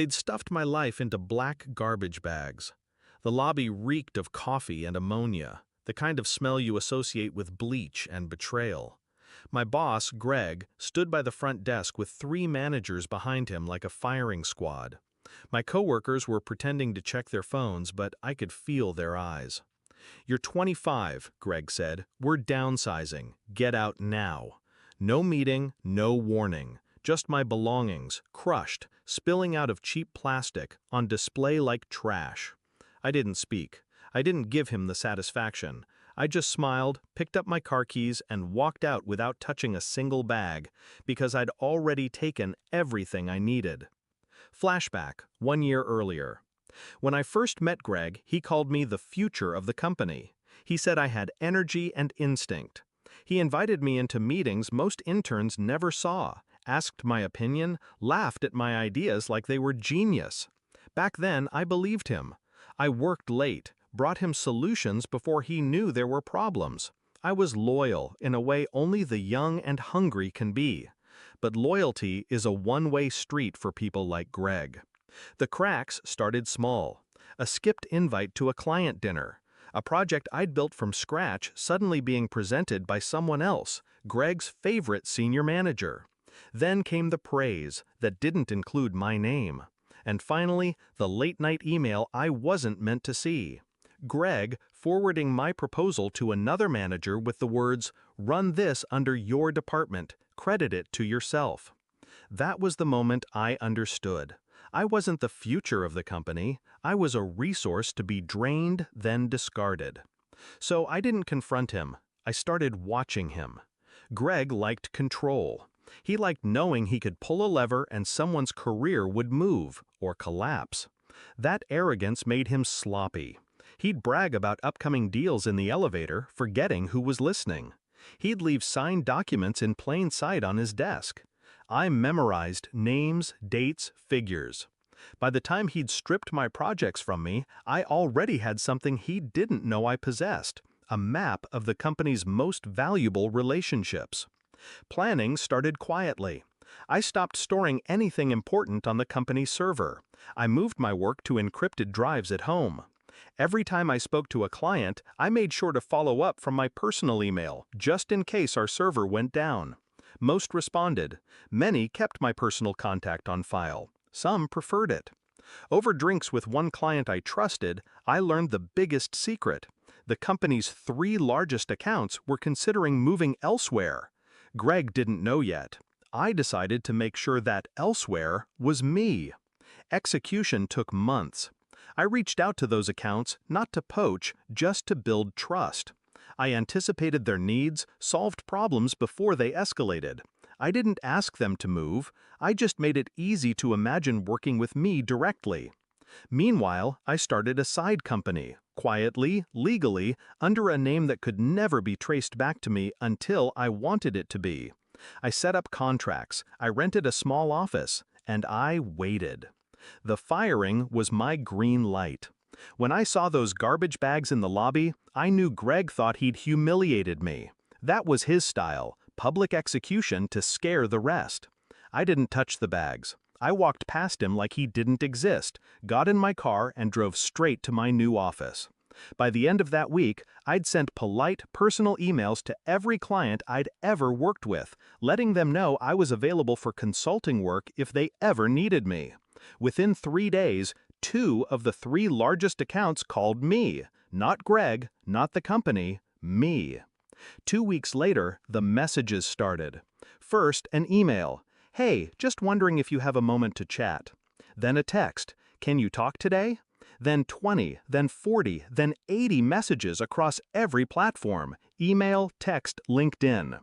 They'd stuffed my life into black garbage bags. The lobby reeked of coffee and ammonia, the kind of smell you associate with bleach and betrayal. My boss, Greg, stood by the front desk with 3 managers behind him like a firing squad. My coworkers were pretending to check their phones, but I could feel their eyes. "You're 25, Greg said. "We're downsizing. Get out now." No meeting, no warning. Just my belongings, crushed, spilling out of cheap plastic, on display like trash. I didn't speak. I didn't give him the satisfaction. I just smiled, picked up my car keys, and walked out without touching a single bag, because I'd already taken everything I needed. Flashback, 1 year earlier. When I first met Greg, he called me the future of the company. He said I had energy and instinct. He invited me into meetings most interns never saw, asked my opinion, laughed at my ideas like they were genius. Back then, I believed him. I worked late, brought him solutions before he knew there were problems. I was loyal in a way only the young and hungry can be. But loyalty is a one-way street for people like Greg. The cracks started small. A skipped invite to a client dinner. A project I'd built from scratch suddenly being presented by someone else, Greg's favorite senior manager. Then came the praise that didn't include my name. And finally, the late-night email I wasn't meant to see. Greg forwarding my proposal to another manager with the words, "Run this under your department, credit it to yourself." That was the moment I understood. I wasn't the future of the company. I was a resource to be drained, then discarded. So I didn't confront him. I started watching him. Greg liked control. He liked knowing he could pull a lever and someone's career would move or collapse. That arrogance made him sloppy. He'd brag about upcoming deals in the elevator, forgetting who was listening. He'd leave signed documents in plain sight on his desk. I memorized names, dates, figures. By the time he'd stripped my projects from me, I already had something he didn't know I possessed, a map of the company's most valuable relationships. Planning started quietly. I stopped storing anything important on the company server. I moved my work to encrypted drives at home. Every time I spoke to a client, I made sure to follow up from my personal email, just in case our server went down. Most responded. Many kept my personal contact on file. Some preferred it. Over drinks with one client I trusted, I learned the biggest secret. The company's 3 largest accounts were considering moving elsewhere. Greg didn't know yet. I decided to make sure that elsewhere was me. Execution took months. I reached out to those accounts not to poach, just to build trust. I anticipated their needs, solved problems before they escalated. I didn't ask them to move. I just made it easy to imagine working with me directly. Meanwhile, I started a side company, quietly, legally, under a name that could never be traced back to me until I wanted it to be. I set up contracts, I rented a small office, and I waited. The firing was my green light. When I saw those garbage bags in the lobby, I knew Greg thought he'd humiliated me. That was his style, public execution to scare the rest. I didn't touch the bags. I walked past him like he didn't exist, got in my car, and drove straight to my new office. By the end of that week, I'd sent polite, personal emails to every client I'd ever worked with, letting them know I was available for consulting work if they ever needed me. Within 3 days, 2 of the 3 largest accounts called me. Not Greg, not the company, me. 2 weeks later, the messages started. First, an email. "Hey, just wondering if you have a moment to chat." Then a text. "Can you talk today?" Then 20, then 40, then 80 messages across every platform. Email, text, LinkedIn.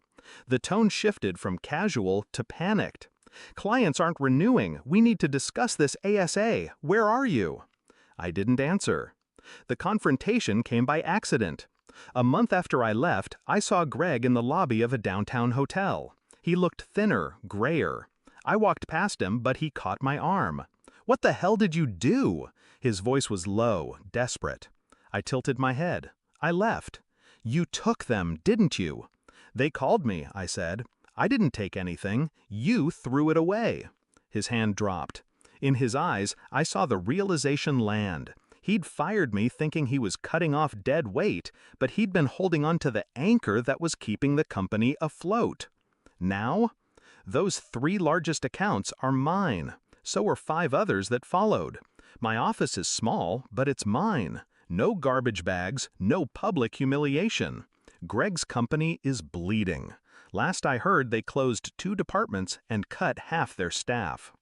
The tone shifted from casual to panicked. "Clients aren't renewing. We need to discuss this ASA. Where are you?" I didn't answer. The confrontation came by accident. A month after I left, I saw Greg in the lobby of a downtown hotel. He looked thinner, grayer. I walked past him, but he caught my arm. "What the hell did you do?" His voice was low, desperate. I tilted my head. I left. "You took them, didn't you?" "They called me," I said. "I didn't take anything. You threw it away." His hand dropped. In his eyes, I saw the realization land. He'd fired me thinking he was cutting off dead weight, but he'd been holding on to the anchor that was keeping the company afloat. Now, those 3 largest accounts are mine. So are 5 others that followed. My office is small, but it's mine. No garbage bags, no public humiliation. Greg's company is bleeding. Last I heard, they closed 2 departments and cut half their staff.